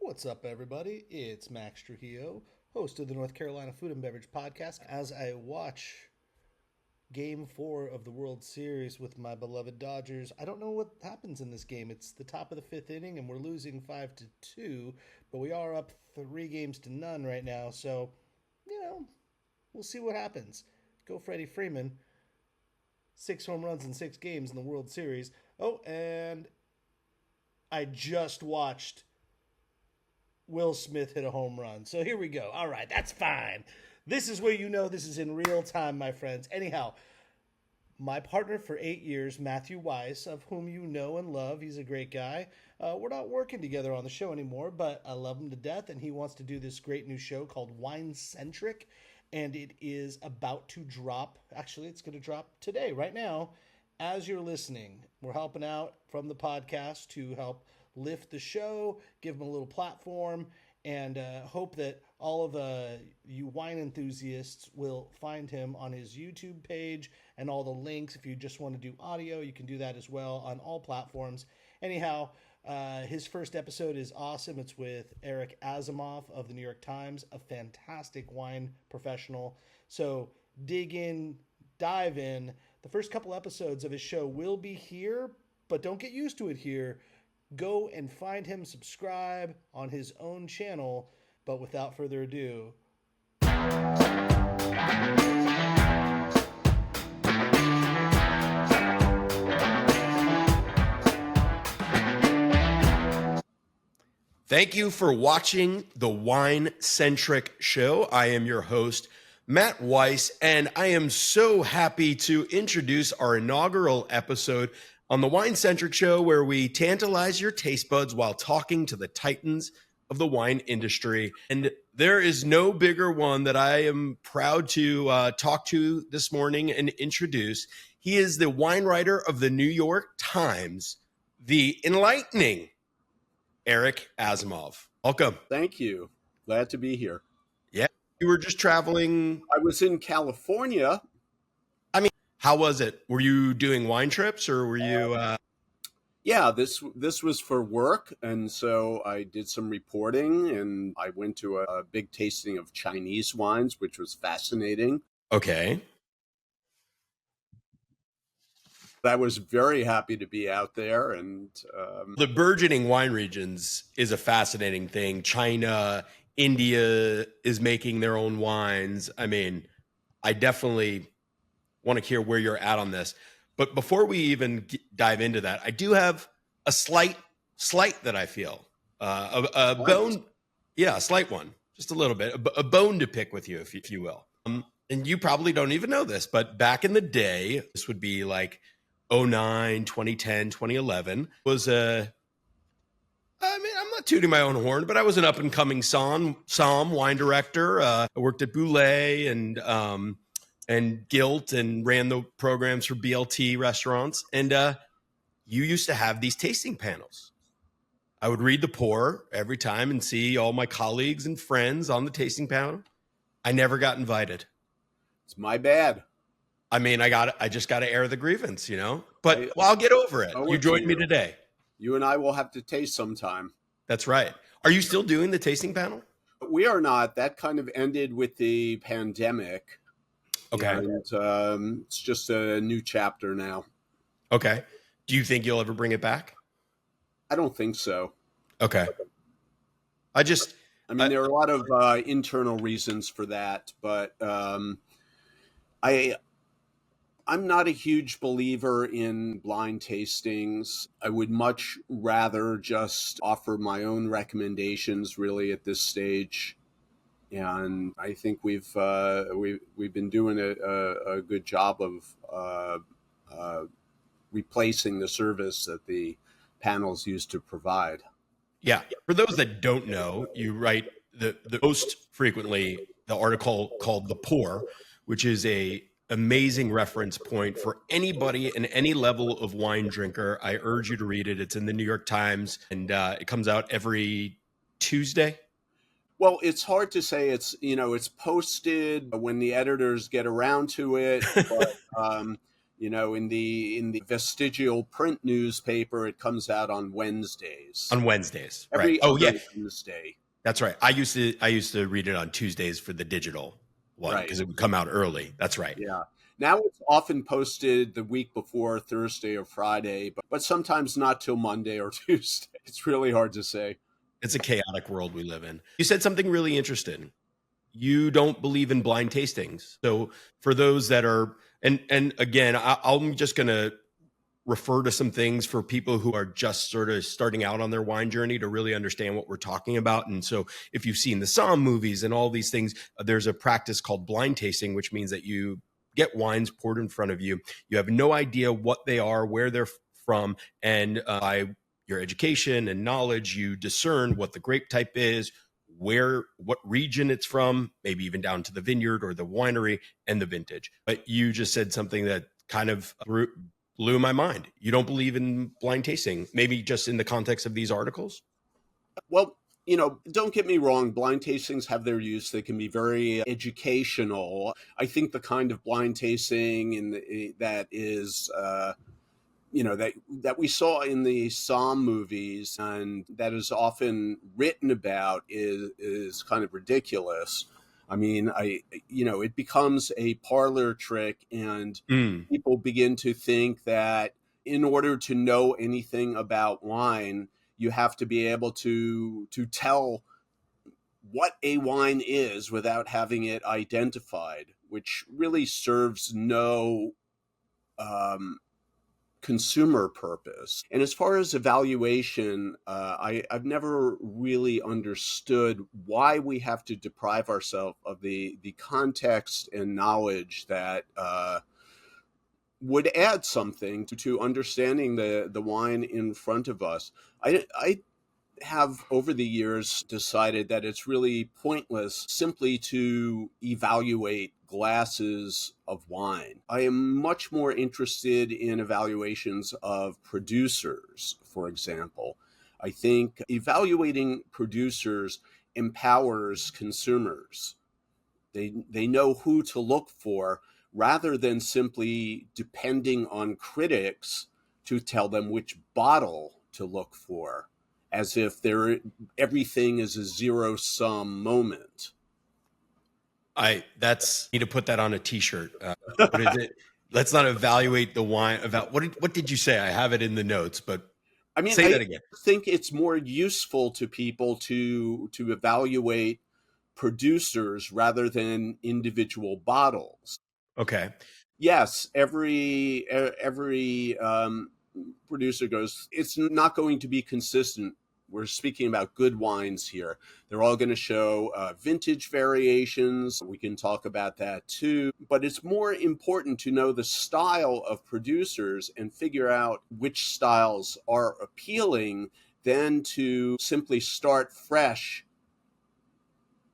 What's up, everybody? It's Max Trujillo, host of the North Carolina Food and Beverage Podcast. As I watch Game 4 of the World Series with my beloved Dodgers, I don't know what happens in this game. It's the top of the fifth inning, and we're losing 5-2, but we are up 3-0 right now. So, we'll see what happens. Go Freddie Freeman. 6 home runs in 6 games in the World Series. Oh, and I just watched Will Smith hit a home run. So here we go. All right, that's fine. This is where you know this is in real time, my friends. Anyhow, my partner for 8 years, Matt Weiss, of whom you know and love, he's a great guy. We're not working together on the show anymore, but I love him to death, and he wants to do this great new show called WineCentric, and it is about to drop. Actually, it's going to drop today, right now, as you're listening. We're helping out from the podcast to help lift the show, give them a little platform, and hope that all of you wine enthusiasts will find him on his YouTube page and all the links. If you just want to do audio, you can do that as well on all platforms. Anyhow, his first episode is awesome. It's with Eric Asimov of the New York Times, a fantastic wine professional. So dig in, dive in. The first couple episodes of his show will be here, but don't get used to it here. Go and find him, subscribe on his own channel. But without further ado, thank you for watching the WineCentric show. I am your host, Matt Weiss, and I am so happy to introduce our inaugural episode on the WineCentric show, where we tantalize your taste buds while talking to the titans of the wine industry. And there is no bigger one that I am proud to talk to this morning and introduce. He is the wine writer of the New York Times, the enlightening Eric Asimov. Welcome. Thank you. Glad to be here. Yeah. You were just traveling. I was in California. How was it? Were you doing wine trips, or were you? Yeah, this was for work, and so I did some reporting, and I went to a big tasting of Chinese wines, which was fascinating. Okay. I was very happy to be out there, and the burgeoning wine regions is a fascinating thing. China, India is making their own wines. I mean, I definitely want to hear where you're at on this. But before we even dive into that, I do have a slight that I feel. A bone, a slight one, just a little bit, a bone to pick with you, if you will. And you probably don't even know this, but back in the day, this would be like 2009, 2010, 2011, was I'm not tooting my own horn, but I was an up-and-coming Somm wine director. I worked at Boulay and Gilt and ran the programs for BLT restaurants. And you used to have these tasting panels. I would read the pour every time and see all my colleagues and friends on the tasting panel. I never got invited. It's my bad. I mean, I just got to air the grievance, but I'll get over it. You joined me today. You and I will have to taste sometime. That's right. Are you still doing the tasting panel? We are not. That kind of ended with the pandemic. Okay. And it's just a new chapter now. Okay. Do you think you'll ever bring it back? I don't think so. Okay. There are a lot of internal reasons for that, but I'm not a huge believer in blind tastings. I would much rather just offer my own recommendations really at this stage. And I think we've been doing a good job of replacing the service that the panels used to provide. Yeah. For those that don't know, you write the most frequently the article called The Pour, which is a amazing reference point for anybody in any level of wine drinker. I urge you to read it. It's in the New York Times, and it comes out every Tuesday. Well, it's hard to say. It's posted when the editors get around to it. But In the vestigial print newspaper, it comes out on Wednesdays. On Wednesdays, right? Every Oh yeah, other Wednesday. that's right. I used to read it on Tuesdays for the digital one Right. because it would come out early. That's right. Yeah. Now it's often posted the week before Thursday or Friday, but sometimes not till Monday or Tuesday. It's really hard to say. It's a chaotic world we live in. You said something really interesting. You don't believe in blind tastings. So for those that are, and again, I'm just going to refer to some things for people who are just sort of starting out on their wine journey to really understand what we're talking about. And so if you've seen the Somm movies and all these things, there's a practice called blind tasting, which means that you get wines poured in front of you. You have no idea what they are, where they're from, and by your education and knowledge, you discern what the grape type is, what region it's from, maybe even down to the vineyard or the winery and the vintage. But you just said something that kind of blew my mind. You don't believe in blind tasting, maybe just in the context of these articles? Well, don't get me wrong, blind tastings have their use. They can be very educational. I think the kind of blind tasting that is that we saw in the Somm movies and that is often written about is kind of ridiculous. I mean, it becomes a parlor trick, and people begin to think that in order to know anything about wine, you have to be able to tell what a wine is without having it identified, which really serves no consumer purpose. And as far as evaluation, I've never really understood why we have to deprive ourselves of the context and knowledge that would add something to understanding the wine in front of us. I have over the years decided that it's really pointless simply to evaluate glasses of wine. I am much more interested in evaluations of producers, for example. I think evaluating producers empowers consumers. They know who to look for rather than simply depending on critics to tell them which bottle to look for, as if everything is a zero-sum moment. Need to put that on a T-shirt. What is it? Let's not evaluate the wine. What did you say? I have it in the notes, but say that again. I think it's more useful to people to evaluate producers rather than individual bottles. Okay. Yes, every producer goes, it's not going to be consistent. We're speaking about good wines here. They're all going to show vintage variations. We can talk about that too. But it's more important to know the style of producers and figure out which styles are appealing than to simply start fresh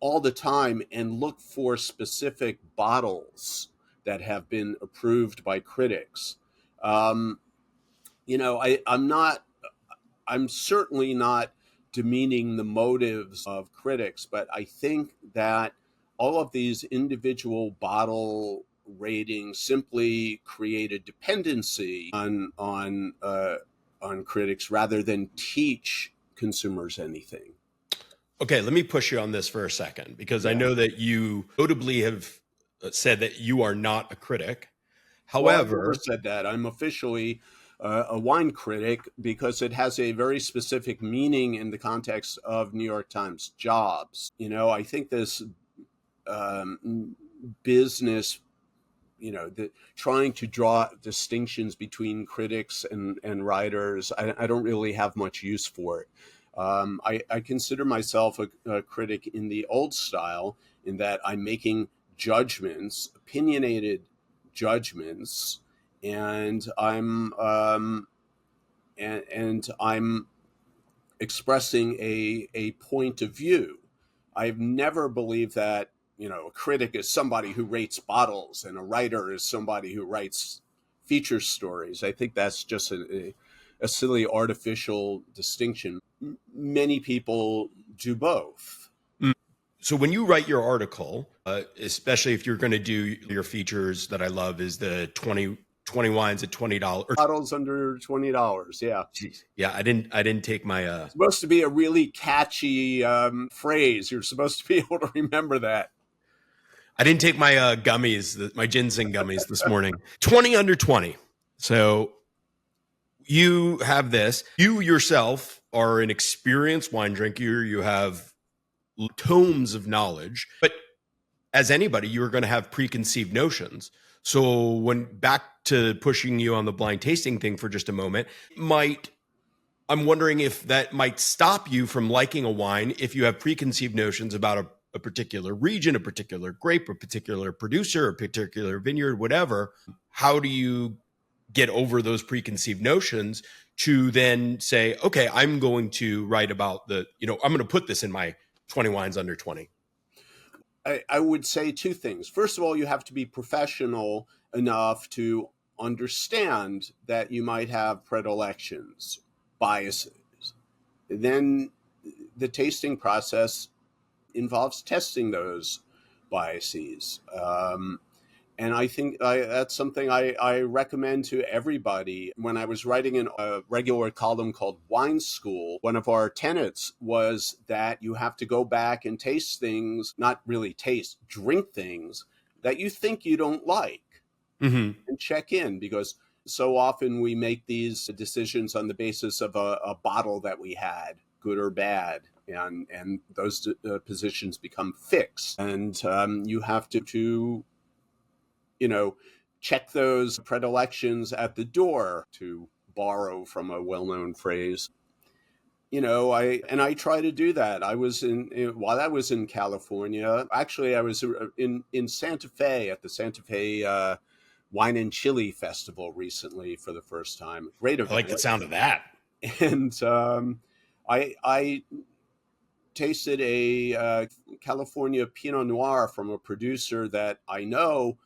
all the time and look for specific bottles that have been approved by critics. I'm certainly not demeaning the motives of critics, but I think that all of these individual bottle ratings simply create a dependency on critics rather than teach consumers anything. Okay, let me push you on this for a second, because I know that you notably have said that you are not a critic. However, I've never said that. I'm officially a wine critic because it has a very specific meaning in the context of New York Times jobs. I think this business, trying to draw distinctions between critics and writers, I don't really have much use for it. I consider myself a critic in the old style, in that I'm making judgments, opinionated judgments, and I'm expressing a point of view. I've never believed that a critic is somebody who rates bottles and a writer is somebody who writes feature stories. I think that's just a silly artificial distinction. Many people do both. So when you write your article, especially if you're going to do your features that I love is the 20 20 wines at $20. Bottles under $20. Yeah. Jeez. Yeah, I didn't take my It's supposed to be a really catchy phrase. You're supposed to be able to remember that. I didn't take my gummies, my ginseng gummies this morning. 20 under 20. So you have this. You yourself are an experienced wine drinker. You have tomes of knowledge, but as anybody, you're going to have preconceived notions. So when back to pushing you on the blind tasting thing for just a moment, I'm wondering if that might stop you from liking a wine if you have preconceived notions about a particular region, a particular grape, a particular producer, a particular vineyard, whatever. How do you get over those preconceived notions to then say, okay, I'm going to write about I'm going to put this in my 20 wines under 20? I would say two things. First of all, you have to be professional enough to understand that you might have predilections, biases. Then the tasting process involves testing those biases. And I think that's something I recommend to everybody. When I was writing a regular column called Wine School, one of our tenets was that you have to go back and taste things, not really taste, drink things that you think you don't like, and check in, because so often we make these decisions on the basis of a bottle that we had, good or bad. And those positions become fixed. And you have to check those predilections at the door, to borrow from a well-known phrase. I try to do that. While I was in California, actually I was in Santa Fe at the Santa Fe Wine and Chili Festival recently for the first time. Great event. I like the sound of that. And I tasted a California Pinot Noir from a producer that I know.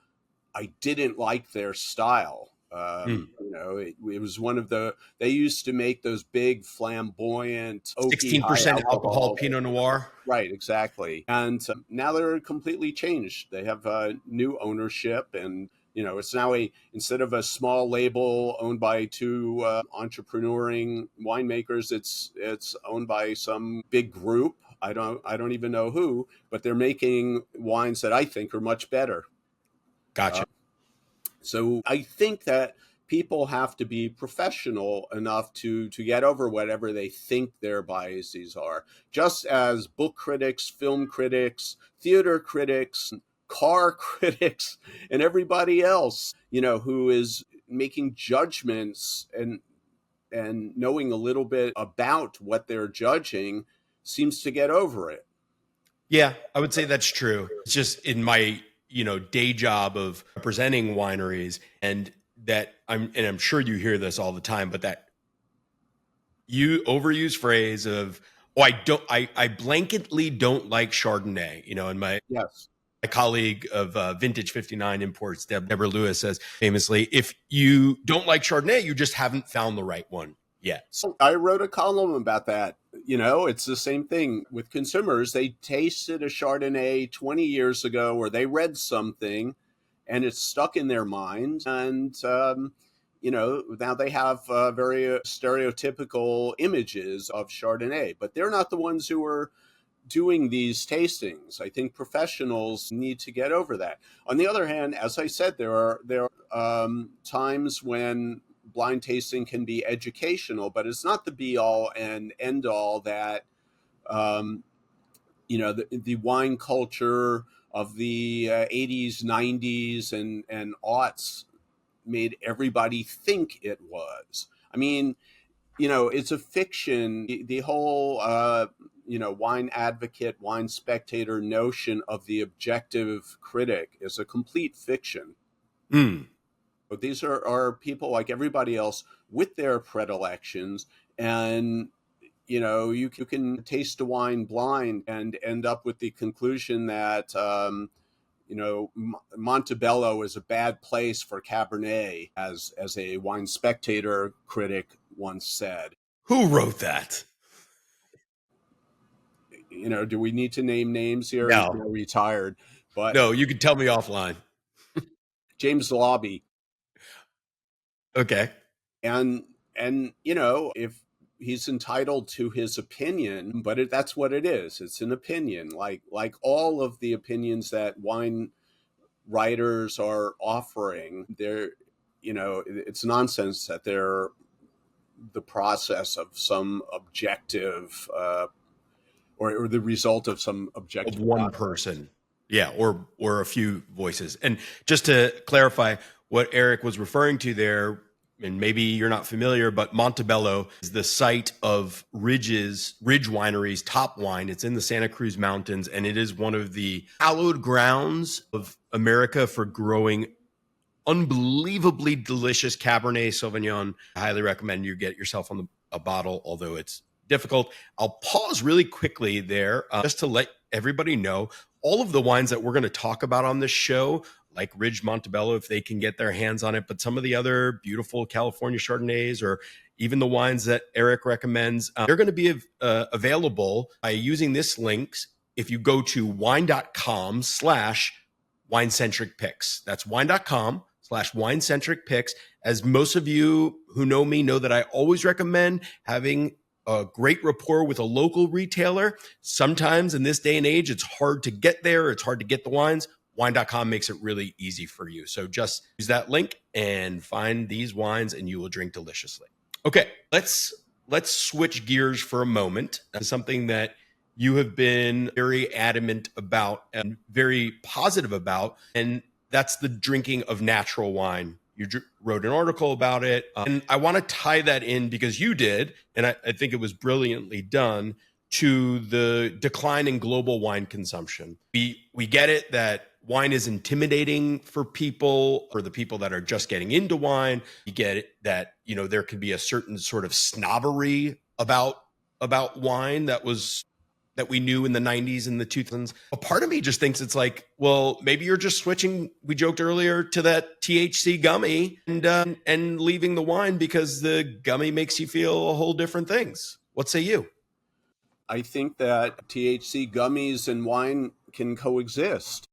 I didn't like their style. It was one of they used to make those big flamboyant 16% alcohol Pinot Noir. Right, exactly. And now they're completely changed. They have new ownership, and it's now instead of a small label owned by two entrepreneuring winemakers, it's owned by some big group. I don't even know who, but they're making wines that I think are much better. Gotcha. So I think that people have to be professional enough to get over whatever they think their biases are. Just as book critics, film critics, theater critics, car critics, and everybody else, who is making judgments and knowing a little bit about what they're judging seems to get over it. Yeah, I would say that's true. It's just in my day job of representing wineries, and that I'm sure you hear this all the time, but that you overuse phrase of, I blanketly don't like Chardonnay, and my colleague of Vintage 59 Imports, Deborah Lewis, says famously, if you don't like Chardonnay, you just haven't found the right one yet. I wrote a column about that. It's the same thing with consumers. They tasted a Chardonnay 20 years ago, or they read something and it's stuck in their mind. And, now they have very stereotypical images of Chardonnay, but they're not the ones who are doing these tastings. I think professionals need to get over that. On the other hand, as I said, there are times when blind tasting can be educational, but it's not the be all and end all that, the wine culture of the 80s, 90s, and aughts made everybody think it was. I mean, it's a fiction. The whole, wine advocate, wine spectator notion of the objective critic is a complete fiction. But these are people like everybody else with their predilections, and you can taste a wine blind and end up with the conclusion that Montebello is a bad place for Cabernet, as a Wine Spectator critic once said. Who wrote that? Do we need to name names here? No. He's retired, but no, you can tell me offline. James Lobby. Okay. And if he's entitled to his opinion, but that's what it is. It's an opinion, like all of the opinions that wine writers are offering. It's nonsense that they're the process of some objective or the result of some Of objective one process. person. Yeah, or a few voices. And just to clarify what Eric was referring to there, and maybe you're not familiar, but Montebello is the site of Ridge Winery's top wine. It's in the Santa Cruz Mountains, and it is one of the hallowed grounds of America for growing unbelievably delicious Cabernet Sauvignon. I highly recommend you get yourself on a bottle, although it's difficult. I'll pause really quickly there just to let everybody know all of the wines that we're going to talk about on this show, like Ridge Montebello, if they can get their hands on it, but some of the other beautiful California Chardonnays, or even the wines that Eric recommends, they're going to be available by using this link. If you go to wine.com/winecentric picks, that's wine.com/winecentric picks. As most of you who know me know that I always recommend having a great rapport with a local retailer. Sometimes in this day and age, it's hard to get there. It's hard to get the wines. Wine.com makes it really easy for you. So just use that link and find these wines and you will drink deliciously. Okay, let's switch gears for a moment to something that you have been very adamant about and very positive about, and that's the drinking of natural wine. You wrote an article about it, and I want to tie that in because you did, and I think it was brilliantly done, to the decline in global wine consumption. We get it that wine is intimidating for the people that are just getting into wine. You get it that there can be a certain sort of snobbery about wine that we knew in the 90s and the 2000s. A part of me just thinks it's like, well, maybe you're just switching, we joked earlier, to that THC gummy and leaving the wine because the gummy makes you feel a whole different things. What say you? I think that THC gummies and wine can coexist.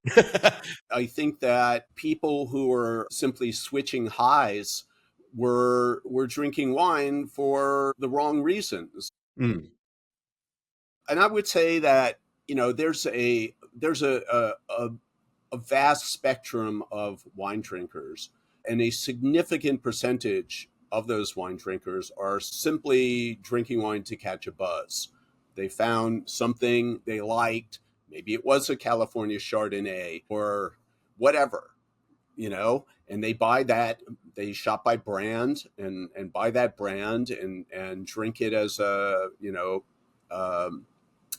I think that people who are simply switching highs were drinking wine for the wrong reasons. Mm. And I would say that there's a vast spectrum of wine drinkers, and a significant percentage of those wine drinkers are simply drinking wine to catch a buzz. They found something they liked. Maybe it was a California Chardonnay or whatever, and they buy that. They shop by brand and buy that brand and drink it as a,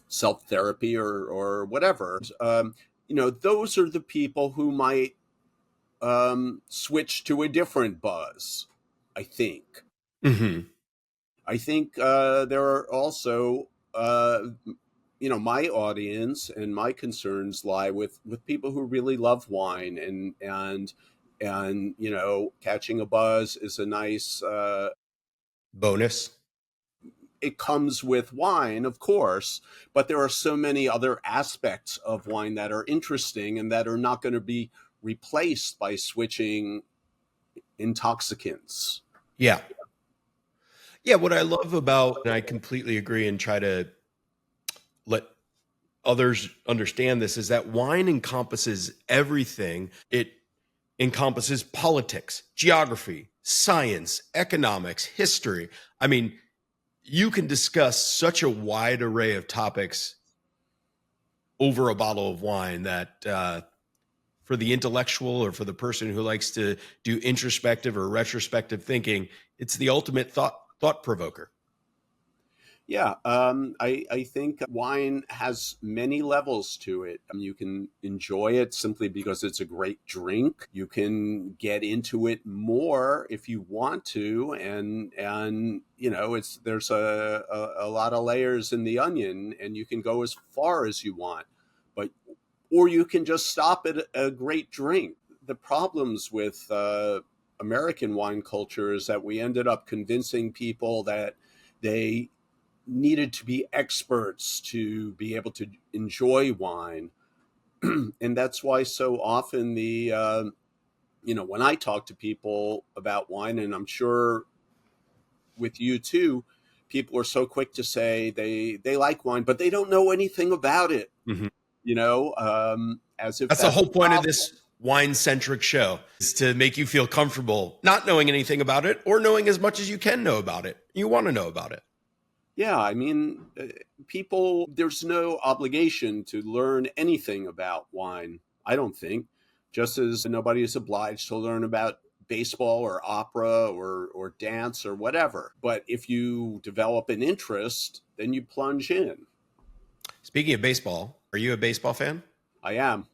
self-therapy or whatever. Those are the people who might switch to a different buzz, I think. Mm-hmm. I think there are also, my audience and my concerns lie with people who really love wine and catching a buzz is a nice bonus. It comes with wine, of course, but there are so many other aspects of wine that are interesting and that are not going to be replaced by switching intoxicants. Yeah. Yeah, what I love about, and I completely agree and try to let others understand this, is that wine encompasses everything. It encompasses politics, geography, science, economics, history. I mean, you can discuss such a wide array of topics over a bottle of wine that for the intellectual or for the person who likes to do introspective or retrospective thinking, it's the ultimate thought provoker. Yeah, I think wine has many levels to it. You can enjoy it simply because it's a great drink. You can get into it more if you want to, and there's a lot of layers in the onion, and you can go as far as you want, or you can just stop at a great drink. The problems with American wine culture is that we ended up convincing people that they needed to be experts to be able to enjoy wine. And that's why so often the when I talk to people about wine, and I'm sure with you too, people are so quick to say they like wine, but they don't know anything about it. Mhm. As if That's the that's whole point of possible. this wine-centric show, is to make you feel comfortable not knowing anything about it or knowing as much as you can know about it. You want to know about it. Yeah, I mean, people, there's no obligation to learn anything about wine, I don't think, just as nobody is obliged to learn about baseball or opera or dance or whatever. But if you develop an interest, then you plunge in. Speaking of baseball, are you a baseball fan? I am.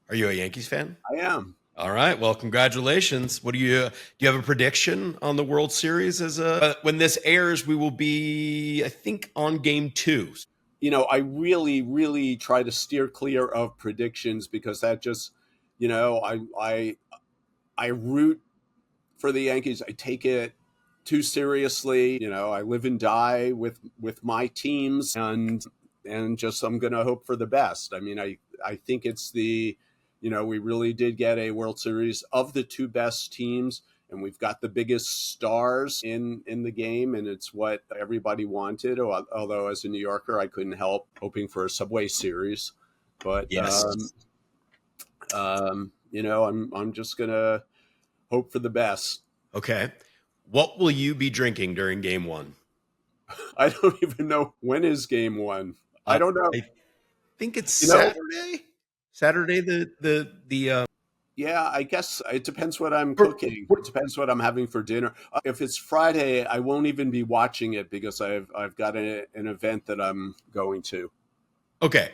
Are you a Yankees fan? I am. All right. Well, congratulations. What do you have a prediction on the World Series? When this airs, we will be, I think, on game 2. I really, really try to steer clear of predictions because that just, I root for the Yankees. I take it too seriously. I live and die with my teams, and just I'm going to hope for the best. I mean, I think it's we really did get a World Series of the two best teams, and we've got the biggest stars in the game, and it's what everybody wanted. Although as a New Yorker, I couldn't help hoping for a Subway Series, but Yes. I'm just gonna hope for the best. Okay. What will you be drinking during game 1? I don't even know when is game 1. I don't know. I think it's Saturday. Saturday, Yeah, I guess it depends what I'm cooking. It depends what I'm having for dinner. If it's Friday, I won't even be watching it because I've got an event that I'm going to. Okay.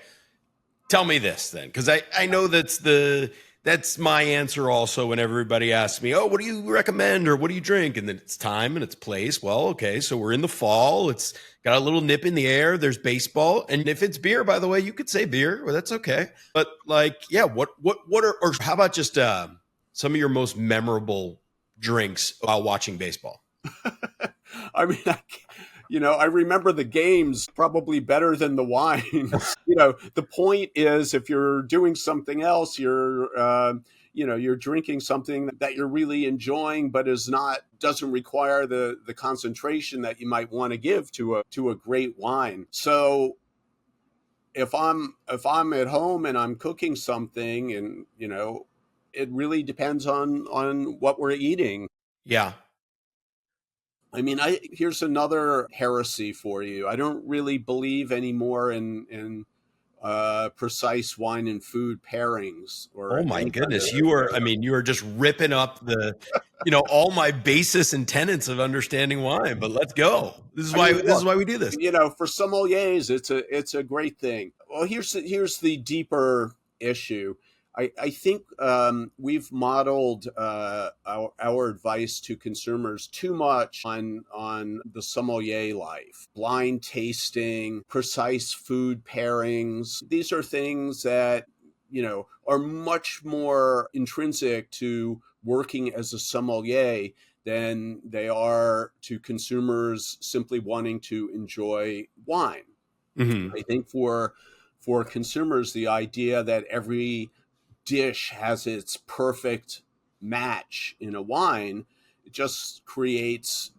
Tell me this then, because I know that's my answer also when everybody asks me, oh, what do you recommend or what do you drink? And then it's time and it's place. Well, okay, so we're in the fall. It's got a little nip in the air. There's baseball. And if it's beer, by the way, you could say beer. Well, that's okay. But or how about just some of your most memorable drinks while watching baseball? I mean, I remember the games probably better than the wines. The point is, if you're doing something else, you're drinking something that you're really enjoying, but doesn't require the concentration that you might want to give to a great wine. So if I'm at home and I'm cooking something, and it really depends on what we're eating. Yeah. I mean, here's another heresy for you. I don't really believe anymore in precise wine and food pairings. Oh my goodness, you are just ripping up all my basis and tenets of understanding wine. But let's go. This is why we do this. For sommeliers, it's a great thing. Well, here's the deeper issue. I think we've modeled our advice to consumers too much on the sommelier life. Blind tasting, precise food pairings. These are things that, are much more intrinsic to working as a sommelier than they are to consumers simply wanting to enjoy wine. Mm-hmm. I think for consumers, the idea that every dish has its perfect match in a wine, it just creates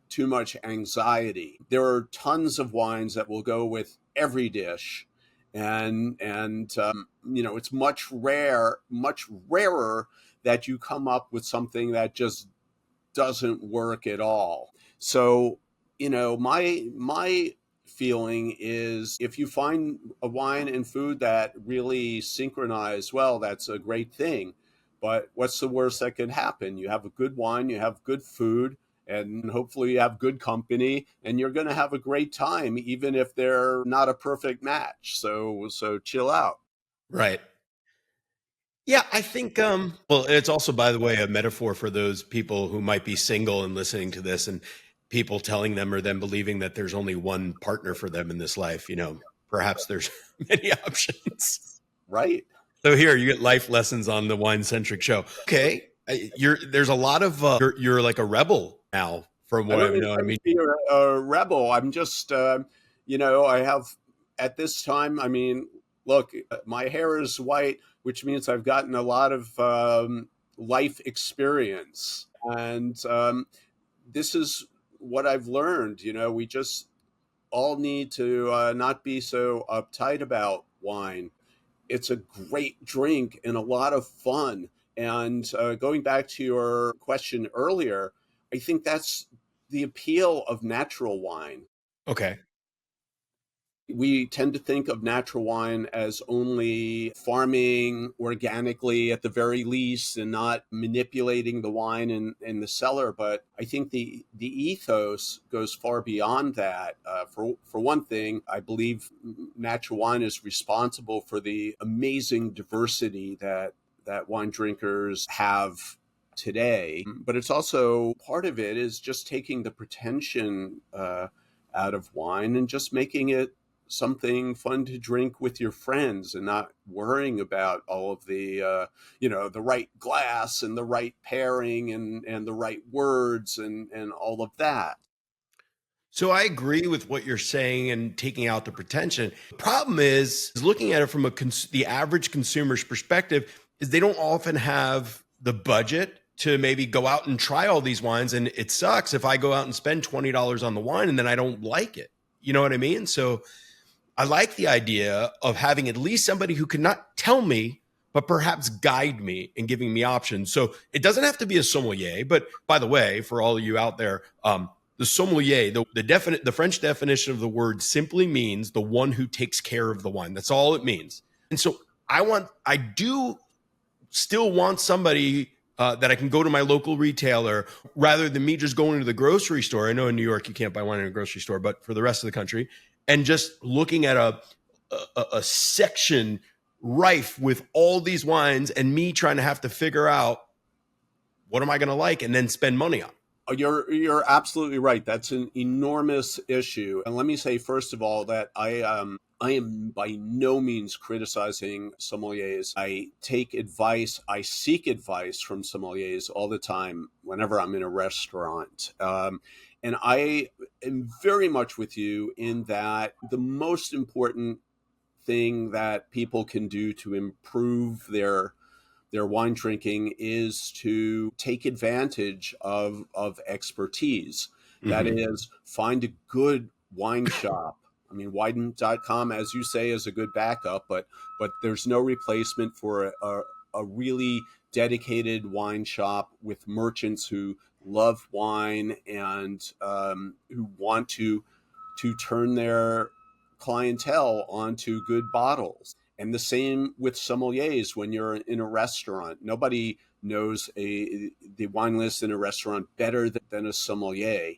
too much anxiety. There are tons of wines that will go with every dish, and it's much rarer that you come up with something that just doesn't work at all. So, my feeling is, if you find a wine and food that really synchronize well, that's a great thing. But what's the worst that could happen? You have a good wine, you have good food, and hopefully you have good company, and you're going to have a great time, even if they're not a perfect match. So chill out. Right. Yeah, I think well, it's also, by the way, a metaphor for those people who might be single and listening to this, and people telling them or them believing that there's only one partner for them in this life. Perhaps there's many options. Right. So here you get life lessons on the WineCentric show. Okay. There's a lot of you're like a rebel now, from what I know. I mean, you're a rebel. I'm just I have, at this time, look, my hair is white, which means I've gotten a lot of life experience. And this is what I've learned. We just all need to not be so uptight about wine. It's a great drink and a lot of fun. And going back to your question earlier, I think that's the appeal of natural wine. Okay. We tend to think of natural wine as only farming organically at the very least and not manipulating the wine in the cellar. But I think the ethos goes far beyond that. For one thing, I believe natural wine is responsible for the amazing diversity that wine drinkers have today. But it's also part of it is just taking the pretension out of wine and just making it something fun to drink with your friends and not worrying about all of the the right glass and the right pairing and the right words and all of that. So I agree with what you're saying and taking out the pretension. The problem is looking at it from the average consumer's perspective is they don't often have the budget to maybe go out and try all these wines. And it sucks if I go out and spend $20 on the wine and then I don't like it. You know what I mean? So I like the idea of having at least somebody who can not tell me, but perhaps guide me and giving me options. So it doesn't have to be a sommelier. But by the way, for all of you out there, the sommelier, the French definition of the word simply means the one who takes care of the wine. That's all it means. And so I do still want somebody that I can go to my local retailer rather than me just going to the grocery store. I know in New York you can't buy wine in a grocery store, but for the rest of the country, and just looking at a section rife with all these wines and me trying to have to figure out what am I going to like and then spend money on. You're absolutely right. That's an enormous issue. And let me say, first of all, that I am by no means criticizing sommeliers. I seek advice from sommeliers all the time whenever I'm in a restaurant. And I am very much with you in that the most important thing that people can do to improve their wine drinking is to take advantage of expertise. Mm-hmm. That is, find a good wine shop. I mean, wine.com, as you say, is a good backup, but there's no replacement for a really dedicated wine shop with merchants who love wine and who want to turn their clientele onto good bottles. And the same with sommeliers. When you're in a restaurant, nobody knows the wine list in a restaurant better than a sommelier.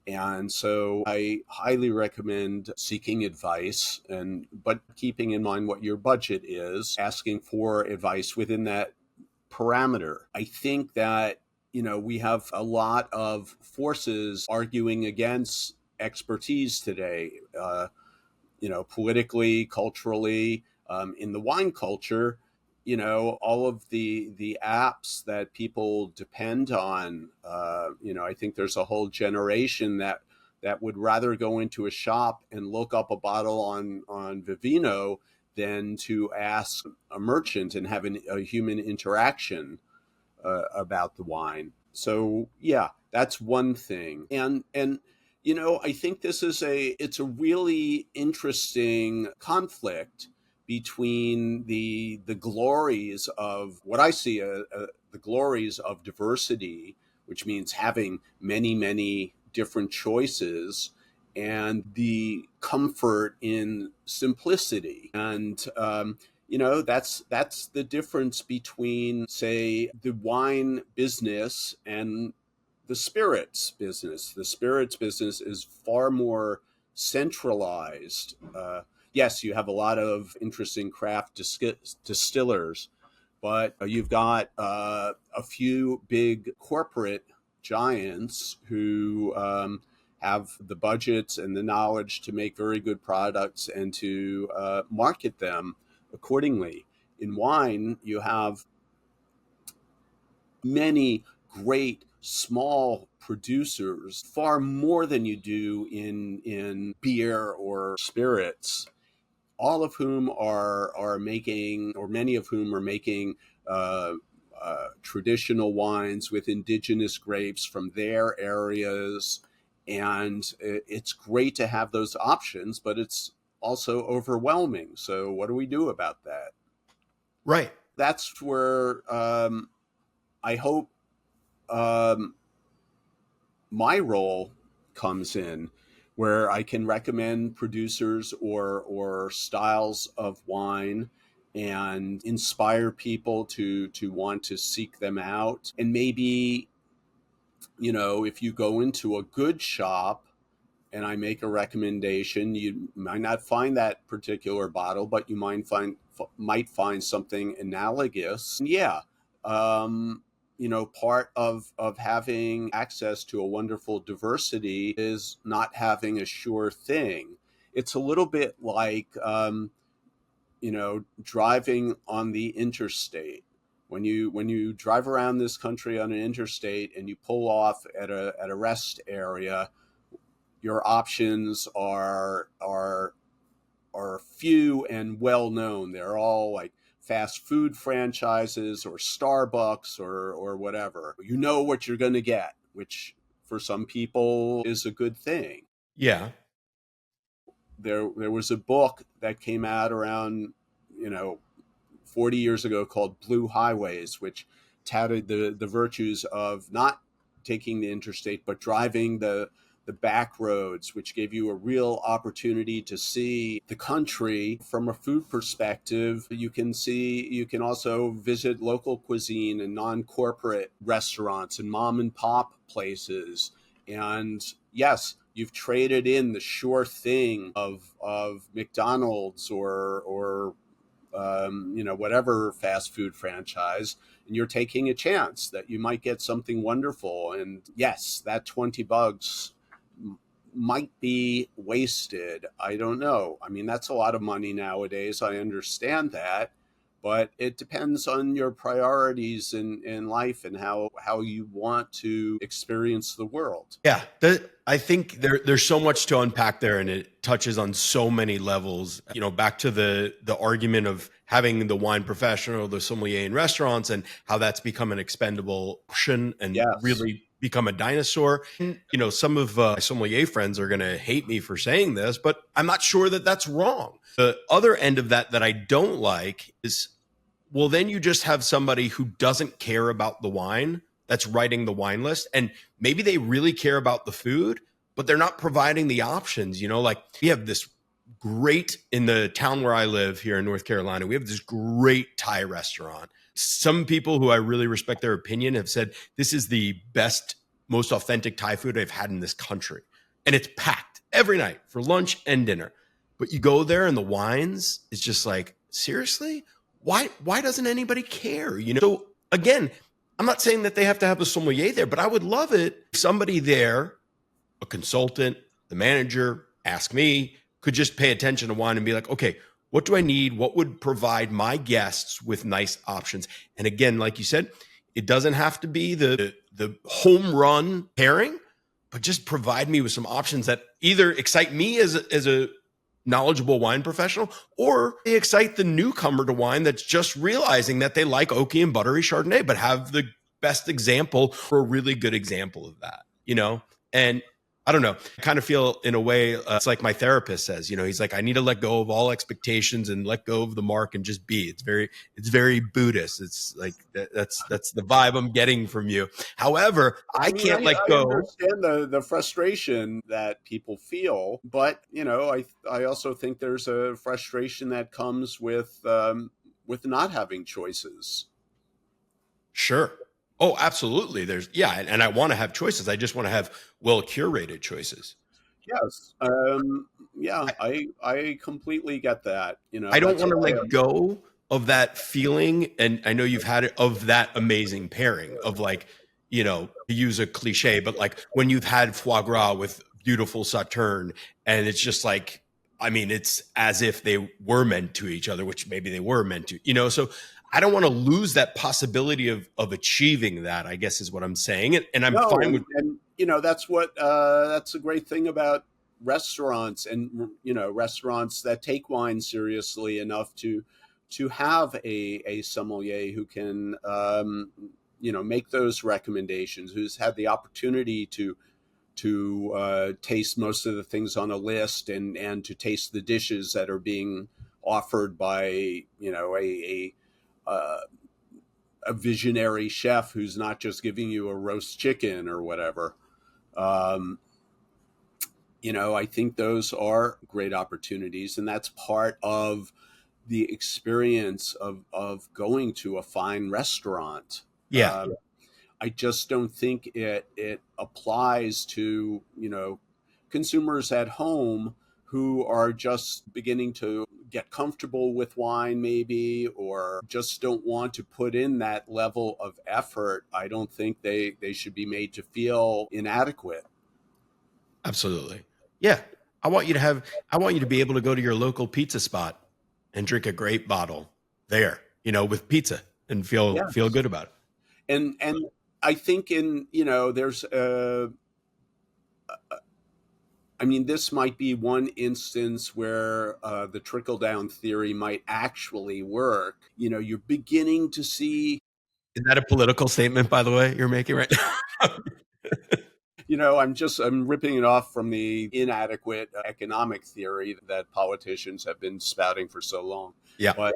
And so I highly recommend seeking advice, but keeping in mind what your budget is, asking for advice within that parameter. I think that, we have a lot of forces arguing against expertise today, politically, culturally. In the wine culture, all of the apps that people depend on, I think there's a whole generation that would rather go into a shop and look up a bottle on Vivino than to ask a merchant and have a human interaction about the wine. So yeah, that's one thing. And I think this is it's a really interesting conflict between the glories of what I see the glories of diversity, which means having many, many different choices, and the comfort in simplicity. And that's the difference between, say, the wine business and the spirits business. The spirits business is far more centralized. Yes, you have a lot of interesting craft distillers, but you've got a few big corporate giants who have the budgets and the knowledge to make very good products and to market them accordingly. In wine, you have many great small producers, far more than you do in beer or spirits, all of whom are making, or many of whom are making traditional wines with indigenous grapes from their areas. And it's great to have those options, but it's also overwhelming. So what do we do about that? Right. That's where I hope my role comes in, where I can recommend producers or styles of wine and inspire people to want to seek them out. And maybe, if you go into a good shop and I make a recommendation, you might not find that particular bottle, but you might find something analogous. Yeah. Part of having access to a wonderful diversity is not having a sure thing. It's a little bit like, driving on the interstate. When you drive around this country on an interstate and you pull off at a rest area, your options are few and well known. They're all like fast food franchises or Starbucks or whatever. You know what you're going to get, which for some people is a good thing. Yeah. There was a book that came out around 40 years ago called Blue Highways, which touted the virtues of not taking the interstate but driving the back roads, which gave you a real opportunity to see the country from a food perspective. You can also visit local cuisine and non-corporate restaurants and mom and pop places. And yes, you've traded in the sure thing of McDonald's or whatever fast food franchise, and you're taking a chance that you might get something wonderful. And yes, that $20 might be wasted. I don't know. I mean, that's a lot of money nowadays. I understand that, but it depends on your priorities in life and how you want to experience the world. Yeah. I think there's so much to unpack there, and it touches on so many levels. Back to the argument of having the wine professional, the sommelier in restaurants, and how that's become an expendable option and Yes. really become a dinosaur. And, some of my sommelier friends are going to hate me for saying this, but I'm not sure that that's wrong. The other end of that I don't like is, well, then you just have somebody who doesn't care about the wine that's writing the wine list. And maybe they really care about the food, but they're not providing the options. Like we have this great, in the town where I live here in North Carolina, we have this great Thai restaurant. Some people who I really respect their opinion have said this is the best, most authentic Thai food I've had in this country. And it's packed every night for lunch and dinner. But you go there and the wines, it's just like, seriously? Why doesn't anybody care? So again, I'm not saying that they have to have a sommelier there, but I would love it if somebody there, a consultant, the manager, ask me, could just pay attention to wine and be like, okay, what do I need? What would provide my guests with nice options? And again, like you said, it doesn't have to be the home run pairing, but just provide me with some options that either excite me as a knowledgeable wine professional, or they excite the newcomer to wine that's just realizing that they like oaky and buttery Chardonnay, but have the best example or a really good example of that, And I don't know, I kind of feel in a way, it's like my therapist says, he's like, I need to let go of all expectations and let go of the mark and just be. It's very Buddhist. It's like, that's the vibe I'm getting from you. However, I can't let go. I understand the frustration that people feel, but I also think there's a frustration that comes with not having choices. Sure. Oh, absolutely. And I want to have choices. I just want to have well-curated choices. Yes. I completely get that. I don't want to let go of that feeling. And I know you've had it, of that amazing pairing of like, to use a cliche, but like when you've had foie gras with beautiful Sauterne, and it's just like, I mean, it's as if they were meant to each other, which maybe they were meant to, so I don't want to lose that possibility of achieving that, I guess is what I'm saying. And I'm fine with, that's a great thing about restaurants and, restaurants that take wine seriously enough to to have a sommelier who can, make those recommendations, who's had the opportunity to taste most of the things on a list and to taste the dishes that are being offered by, a visionary chef who's not just giving you a roast chicken or whatever. I think those are great opportunities, and that's part of the experience of going to a fine restaurant. Yeah. I just don't think it applies to, consumers at home who are just beginning to get comfortable with wine maybe, or just don't want to put in that level of effort. I don't think they should be made to feel inadequate. Absolutely. Yeah. I want you to be able to go to your local pizza spot and drink a great bottle there, with pizza and feel good about it. And I think there's this might be one instance where the trickle down theory might actually work. You're beginning to see. Is that a political statement, by the way, you're making right now? I'm ripping it off from the inadequate economic theory that politicians have been spouting for so long. Yeah. But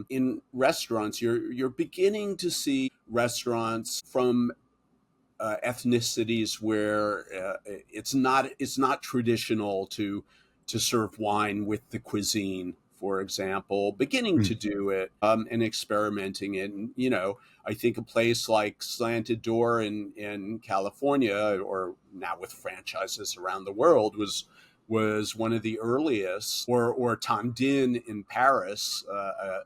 in restaurants, you're beginning to see restaurants from ethnicities where it's not traditional to serve wine with the cuisine, for example, beginning to do it and experimenting it. And, I think a place like Slanted Door in California, or now with franchises around the world, was one of the earliest, or Tandin in Paris,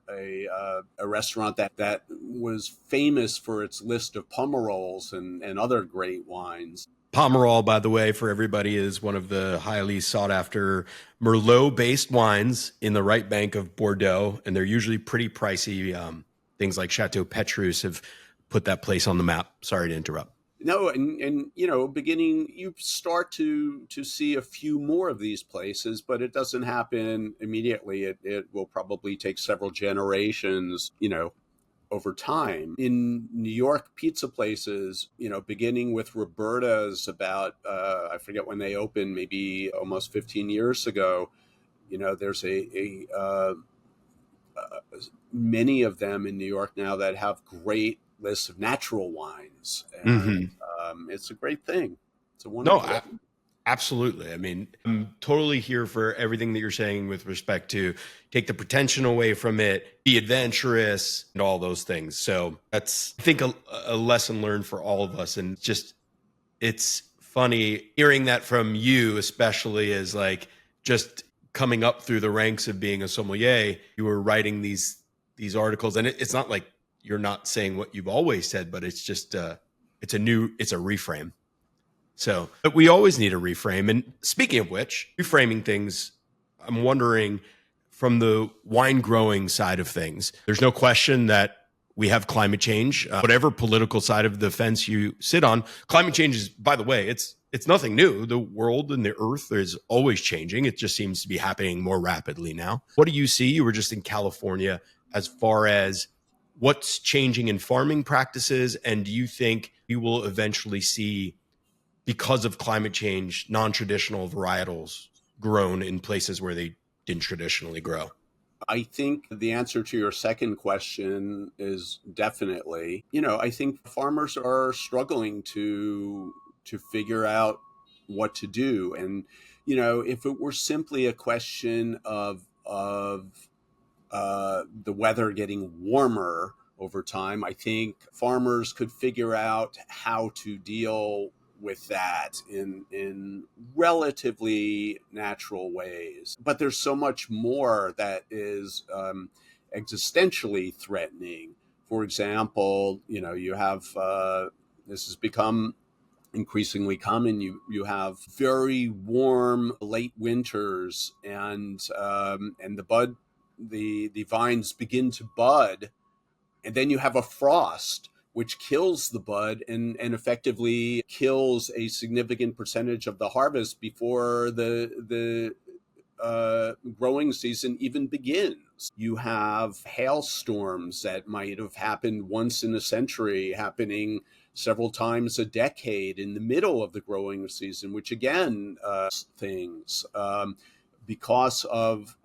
a restaurant that was famous for its list of Pomerols and other great wines. Pomerol, by the way, for everybody, is one of the highly sought after Merlot-based wines in the right bank of Bordeaux, and they're usually pretty pricey. Things like Chateau Petrus have put that place on the map. Sorry to interrupt. No, and beginning, you start to see a few more of these places, but it doesn't happen immediately. It will probably take several generations, over time. In New York, pizza places, beginning with Roberta's about, I forget when they opened, maybe almost 15 years ago, there's many of them in New York now that have great lists of natural wines. And it's a great thing. It's a wonderful thing. Absolutely. I'm totally here for everything that you're saying with respect to take the pretension away from it, be adventurous, and all those things. So that's, I think, a lesson learned for all of us. And it's funny hearing that from you, especially as like just coming up through the ranks of being a sommelier. You were writing these articles, and it's not like you're not saying what you've always said, but it's just it's a reframe. So, but we always need a reframe. And speaking of which, reframing things, I'm wondering from the wine growing side of things, there's no question that we have climate change. Whatever political side of the fence you sit on, climate change is, by the way, it's nothing new. The world and the earth is always changing. It just seems to be happening more rapidly now. What do you see? You were just in California as far as what's changing in farming practices. And do you think we will eventually see, because of climate change, non-traditional varietals grown in places where they didn't traditionally grow? I think the answer to your second question is definitely. I think farmers are struggling to figure out what to do. And, if it were simply a question of the weather getting warmer over time, I think farmers could figure out how to deal with that in relatively natural ways. But there's so much more that is existentially threatening. For example, you have this has become increasingly common. You have very warm late winters, and the vines begin to bud, and then you have a frost which kills the bud and effectively kills a significant percentage of the harvest before the growing season even begins. You have hailstorms that might have happened once in a century happening several times a decade in the middle of the growing season, which again, things. Because of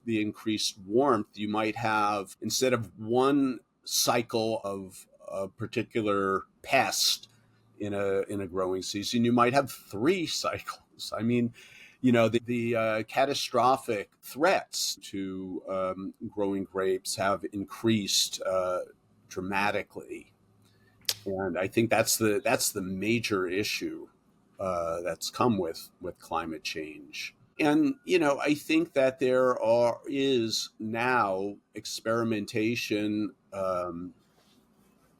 the increased warmth, you might have, instead of one cycle of a particular pest in a growing season, you might have 3 cycles. I mean, the catastrophic threats to growing grapes have increased dramatically, and I think that's the major issue that's come with climate change. And I think that there is now experimentation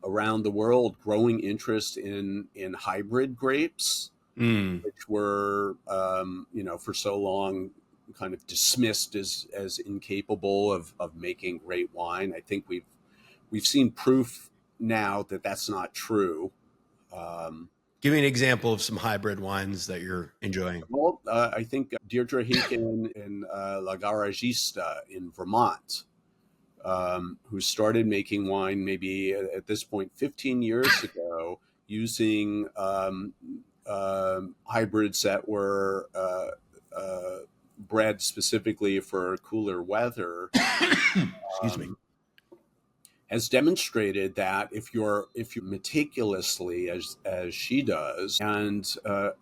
around the world, growing interest in hybrid grapes, which were for so long kind of dismissed as incapable of making great wine. I think we've seen proof now that that's not true. Give me an example of some hybrid wines that you're enjoying. Well, I think Deirdre Heekin in La Garagista in Vermont, who started making wine maybe at this point 15 years ago, using hybrids that were bred specifically for cooler weather. Excuse me. Has demonstrated that if you meticulously, as she does, and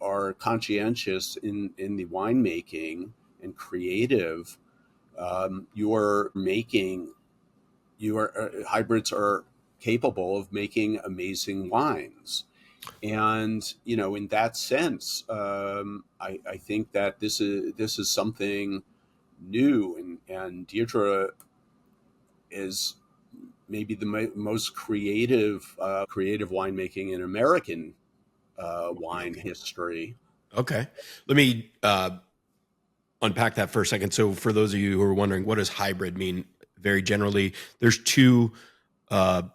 are conscientious in the winemaking and creative, hybrids are capable of making amazing wines. And in that sense, I think that this is something new, and Deirdre is maybe the most creative winemaking in American wine history. Okay. Let me unpack that for a second. So for those of you who are wondering, what does hybrid mean? Very generally, there's 2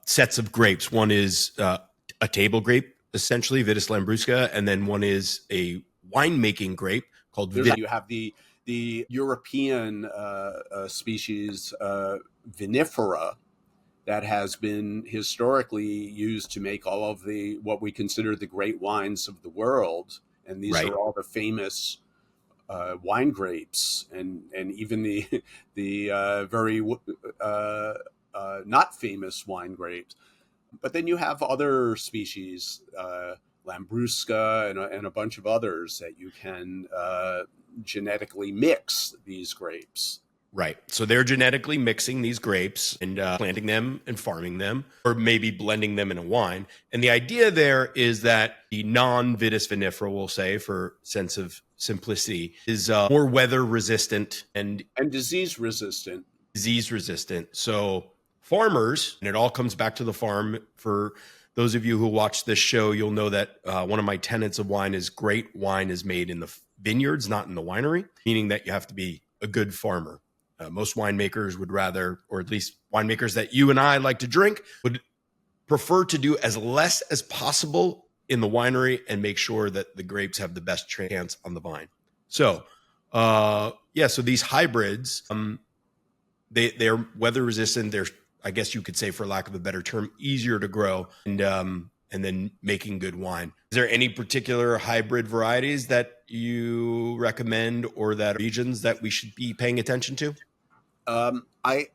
sets of grapes. One is a table grape, essentially, Vitis Lambrusca, and then one is a winemaking grape called You have the European species vinifera, that has been historically used to make all of what we consider the great wines of the world. And these are all the famous wine grapes, and even the very not famous wine grapes. But then you have other species, Lambrusca and a bunch of others that you can genetically mix these grapes. Right. So they're genetically mixing these grapes and planting them and farming them, or maybe blending them in a wine. And the idea there is that the non-Vitis vinifera, we'll say, for sense of simplicity, is more weather resistant and disease resistant. So farmers, and it all comes back to the farm. For those of you who watch this show, you'll know that one of my tenets of wine is great wine is made in the vineyards, not in the winery, meaning that you have to be a good farmer. Most winemakers would rather, or at least winemakers that you and I like to drink, would prefer to do as less as possible in the winery and make sure that the grapes have the best chance on the vine. So, so these hybrids, they're weather resistant. They're, I guess you could say, for lack of a better term, easier to grow, and then making good wine. Is there any particular hybrid varieties that you recommend, or that regions that we should be paying attention to? I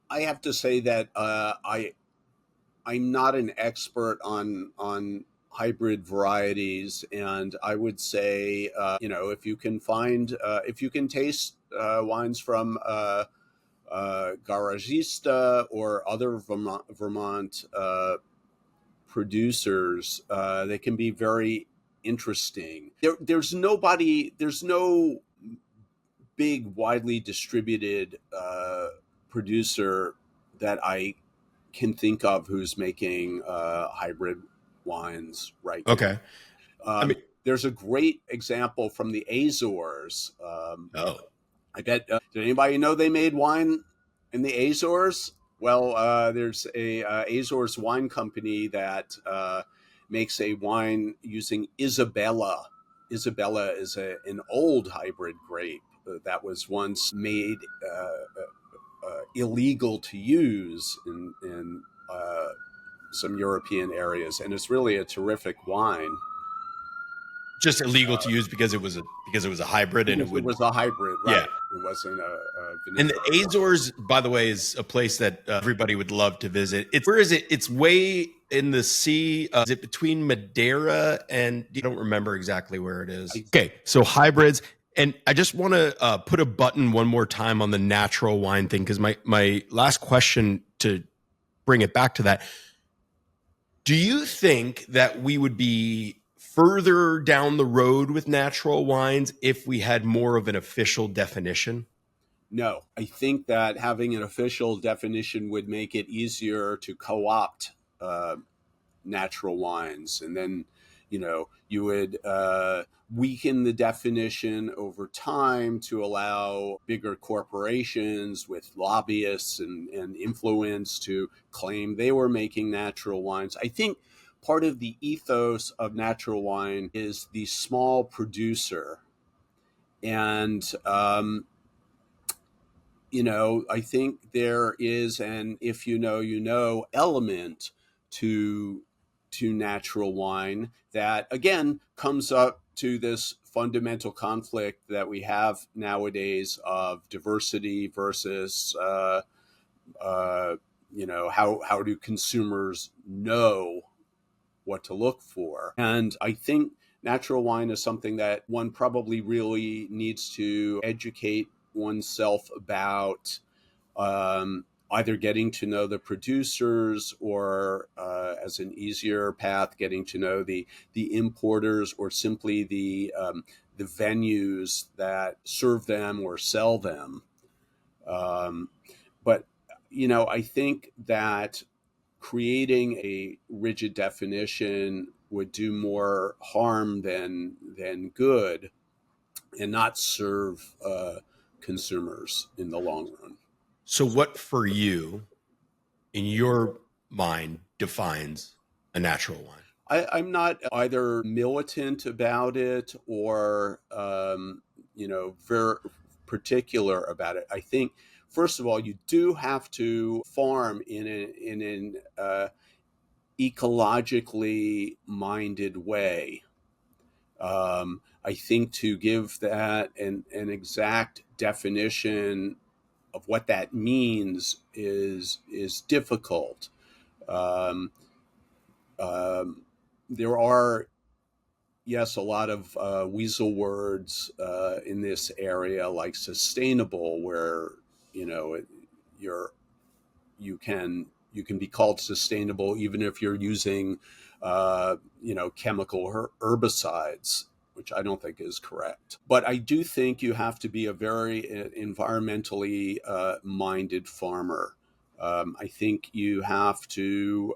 have to say that I'm not an expert on hybrid varieties, and I would say if you can taste wines from Garagista or other Vermont producers, they can be very interesting. There's no big, widely distributed producer that I can think of who's making hybrid wines right now. Okay. There's a great example from the Azores. I bet, did anybody know they made wine in the Azores? Well, there's a Azores wine company that makes a wine using Isabella. Isabella is an old hybrid grape that was once made illegal to use in some European areas, and it's really a terrific wine. Just illegal to use because it was a hybrid, and it was a hybrid, right? Yeah. It wasn't a And the Azores, by the way, is a place that everybody would love to visit. Where is it? It's way in the sea. Is it between Madeira and I don't remember exactly where it is. Okay, so hybrids. And I just want to put a button one more time on the natural wine thing, because my last question, to bring it back to that, do you think that we would be further down the road with natural wines if we had more of an official definition? No, I think that having an official definition would make it easier to co-opt natural wines. And then, you would weaken the definition over time to allow bigger corporations with lobbyists and influence to claim they were making natural wines. I think part of the ethos of natural wine is the small producer. And, I think there is an if you know element to natural wine that, again, comes up to this fundamental conflict that we have nowadays of diversity versus, how do consumers know what to look for? And I think natural wine is something that one probably really needs to educate oneself about, either getting to know the producers or, as an easier path, getting to know the importers or simply the venues that serve them or sell them. But I think that creating a rigid definition would do more harm than good, and not serve consumers in the long run. So what for you, in your mind, defines a natural wine? I'm not either militant about it or, very particular about it. I think, first of all, you do have to farm in an ecologically minded way. I think to give that an exact definition of what that means is difficult. There are, yes, a lot of weasel words in this area, like sustainable, where you can be called sustainable even if you're using chemical herbicides, which I don't think is correct. But I do think you have to be a very environmentally minded farmer. I think you have to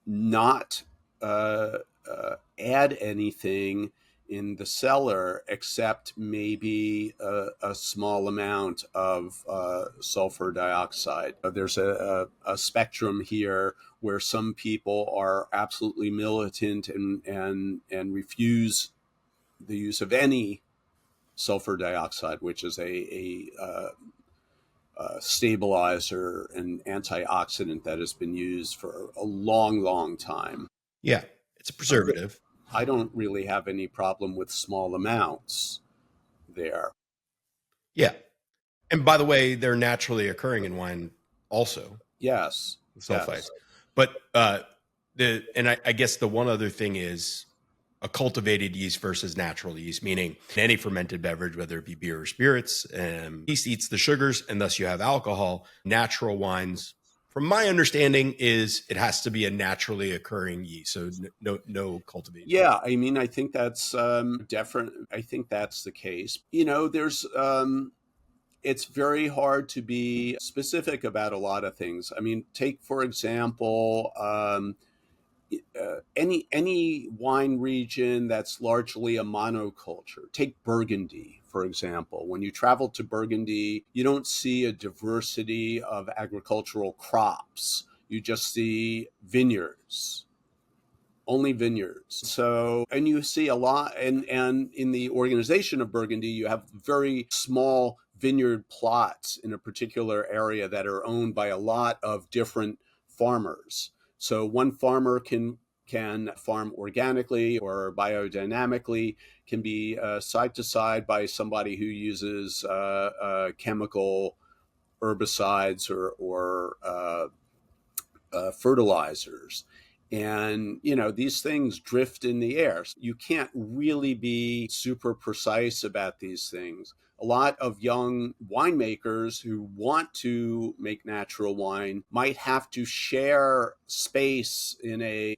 not add anything in the cellar except maybe a small amount of sulfur dioxide. There's a spectrum here where some people are absolutely militant and refuse the use of any sulfur dioxide, which is a stabilizer and antioxidant that has been used for a long, long time. Yeah, it's a preservative. I don't really have any problem with small amounts there. Yeah. And by the way, they're naturally occurring in wine also. Yes. Sulfites. Yes. But I guess the one other thing is a cultivated yeast versus natural yeast, meaning in any fermented beverage, whether it be beer or spirits, yeast eats the sugars and thus you have alcohol. Natural wines, from my understanding, is it has to be a naturally occurring yeast, so no cultivated. Yeah, I mean, I think that's different. I think that's the case. There's it's very hard to be specific about a lot of things. I mean, take for example, any wine region that's largely a monoculture. Take Burgundy, for example. When you travel to Burgundy, you don't see a diversity of agricultural crops. You just see vineyards. only vineyards. So, and you see a lot, and in the organization of Burgundy, you have very small vineyard plots in a particular area that are owned by a lot of different farmers. So one farmer can farm organically or biodynamically, can be side to side by somebody who uses chemical herbicides or fertilizers. And, these things drift in the air. You can't really be super precise about these things. A lot of young winemakers who want to make natural wine might have to share space in a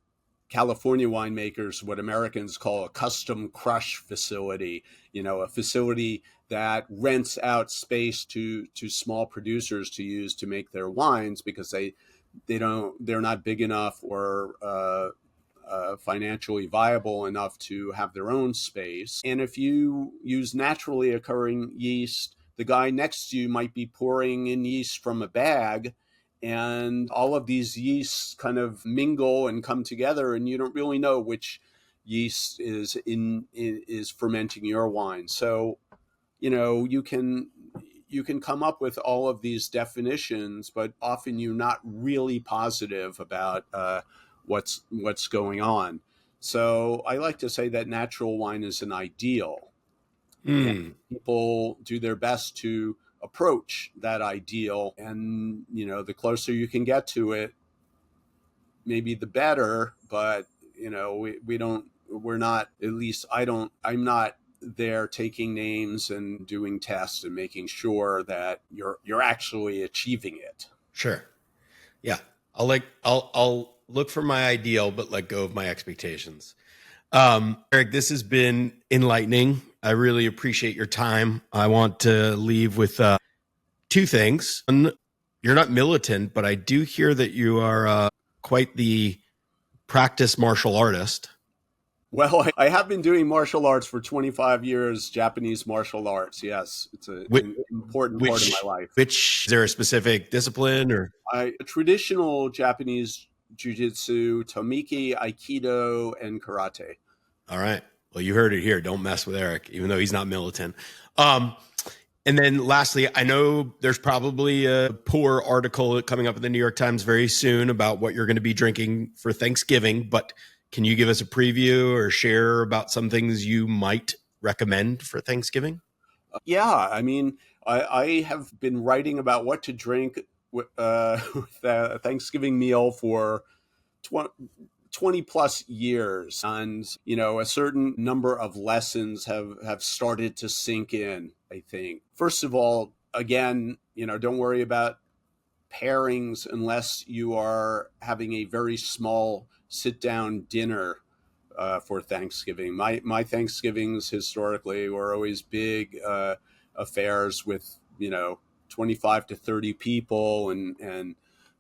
California winemakers, what Americans call a custom crush facility, a facility that rents out space to small producers to use to make their wines because they're not big enough or financially viable enough to have their own space. And if you use naturally occurring yeast, the guy next to you might be pouring in yeast from a bag, and all of these yeasts kind of mingle and come together, and you don't really know which yeast is fermenting your wine. So, you can come up with all of these definitions, but often you're not really positive about what's going on. So I like to say that natural wine is an ideal. And people do their best to approach that ideal, and the closer you can get to it, maybe the better. But we're not, at least I'm not there taking names and doing tests and making sure that you're actually achieving it. Sure. Yeah. I'll look for my ideal, but let go of my expectations. Eric, this has been enlightening. I really appreciate your time. I want to leave with two things. One, you're not militant, but I do hear that you are quite the practiced martial artist. Well, I have been doing martial arts for 25 years, Japanese martial arts. Yes, it's an important part of my life. Is there a specific discipline or? Traditional Japanese jiu-jitsu, tomiki, aikido, and karate. All right. Well, you heard it here. Don't mess with Eric, even though he's not militant. And then lastly, I know there's probably a poor article coming up in the New York Times very soon about what you're going to be drinking for Thanksgiving, but can you give us a preview or share about some things you might recommend for Thanksgiving? Yeah, I mean, I have been writing about what to drink with a Thanksgiving meal for 20 plus years. And, a certain number of lessons have started to sink in, I think. First of all, again, don't worry about pairings unless you are having a very small sit-down dinner for Thanksgiving. My Thanksgivings historically were always big affairs with 25 to 30 people and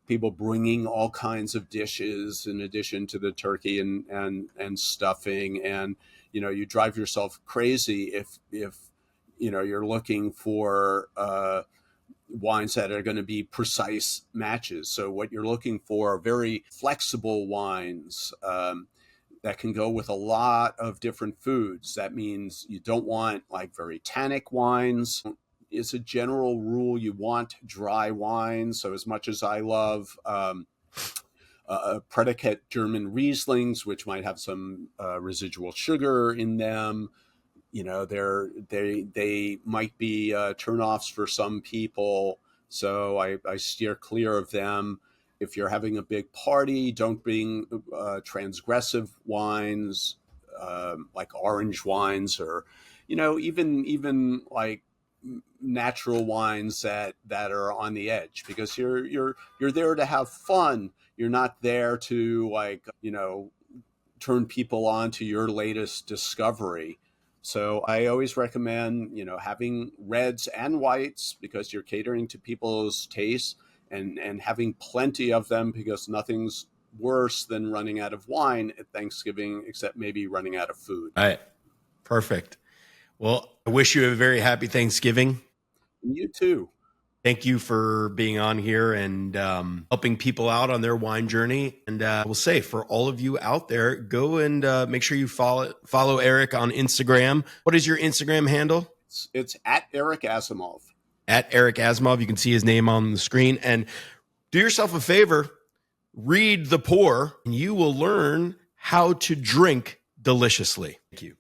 people bringing all kinds of dishes in addition to the turkey and stuffing, and you drive yourself crazy if you're looking for wines that are going to be precise matches. So what you're looking for are very flexible wines that can go with a lot of different foods. That means you don't want like very tannic wines. It's a general rule you want dry wines. So as much as I love predicate German Rieslings, which might have some residual sugar in them, they might be turnoffs for some people. So I steer clear of them. If you're having a big party, don't bring transgressive wines like orange wines, or even like natural wines that are on the edge, because you're there to have fun. You're not there to turn people on to your latest discovery. So I always recommend, having reds and whites because you're catering to people's tastes, and having plenty of them, because nothing's worse than running out of wine at Thanksgiving, except maybe running out of food. All right. Perfect. Well, I wish you a very happy Thanksgiving. You too. Thank you for being on here and helping people out on their wine journey. And we'll say for all of you out there, go and make sure you follow Eric on Instagram. What is your Instagram handle? It's at Eric Asimov. At Eric Asimov. You can see his name on the screen. And do yourself a favor, read The Pour, and you will learn how to drink deliciously. Thank you.